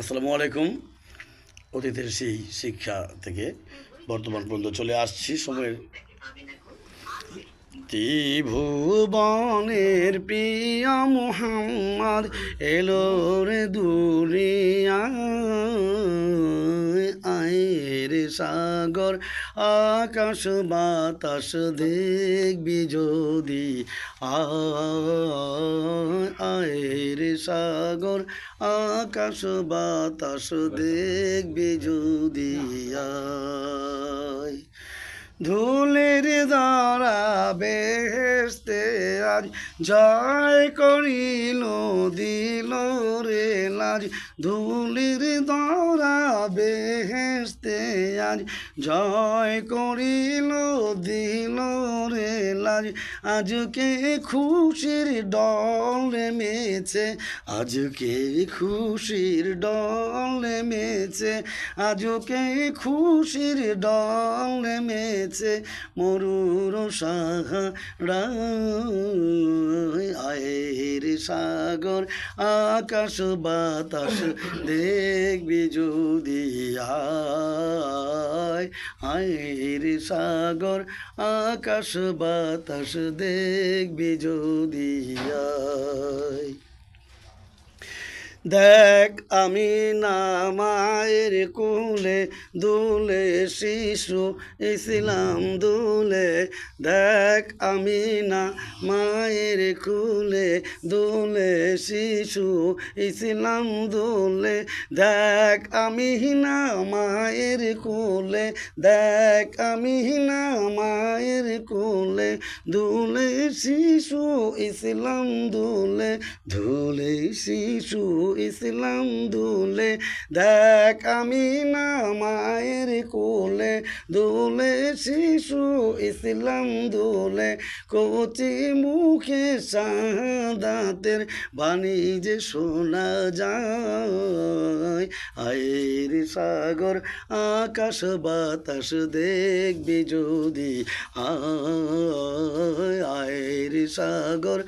আসসালামু আলাইকুম। অতীতের সেই শিক্ষা থেকে বর্তমান পর্যন্ত চলে আসছি সময়ের ত্রিভুবনের প্রিয় মুহাম্মদ এলো রে দুনিয়ায়, আয়ের সাগর আকাশ বাতাস দেখবি যদি, আয়ের সাগর আকাশ বাতাস দেখবি যদি, আয় ধুলির দ্বারা বেহেশতে আজ জয় করিল দিল রে লাজ, ধুলির দ্বারা বেহেশতে আজ জয় করিল দিল রে লাজ, আজকে খুশির ডল নেমেছে, আজকে খুশির ডল নেমেছে, আজকে খুশির ডল নেমেছে মরুর সাহারায়, আয়ের সাগর আকাশ বাতাস দেখবি যদি, আয়ের সাগর আকাশ বাতাস দেখবি যদি, দেখ আমি না মায়ের কোলে দুলে শিশু ইসলাম দুলে, দেখ আমি না মায়ের কোলে দুলে শিশু ইসলাম দুলে, দেখ আমি না মায়ের কোলে, দেখ আমি না মায়ের কোলে দুলে শিশু ইসলাম দুলে, ধুলে শিশু ইসলাম দুলে, দেখ আমি না মায়ের কোলে দুলে শিশু ইসলাম দুলে, কচি মুখে শাহাদাতের বাণী যে শোনা যায়, আয়ের সাগর আকাশ বাতাস দেখবি যদি, আয়ের সাগর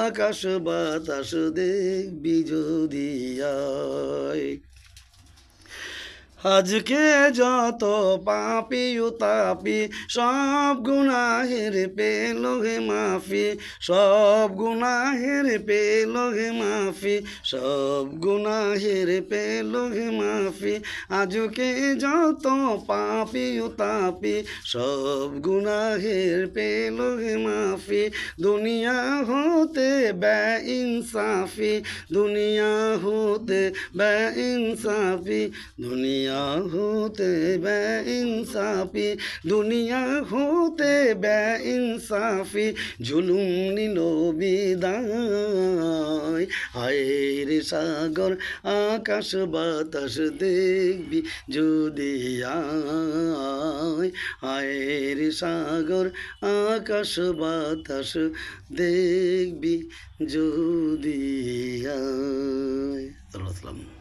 আকাশ বাতাস দেখবি যদি, আজকে যত পাপি তাপি সব গুনাহের পেল হে মাফি, সব গুনাহের পেল হে মাফি, সব গুনাহের পেল হে মাফি, আজকে যত পাপি তাপি সব গুনাহের পেল হে মাফি, দুনিয়া হতে বেইনসাফি, দুনিয়া হতে বেইনসাফি, দুনিয়া होते बेइंसाफी, दुनिया होते बेइंसाफी, जुलुम निलो बिदाय, आয়ের সাগর আকাশ বাতাস দেখবি যদি, আয়ের সাগর আকাশ বাতাস দেখবি যদি, সাল্লাল্লাহু আলাইহি ওয়া সাল্লাম।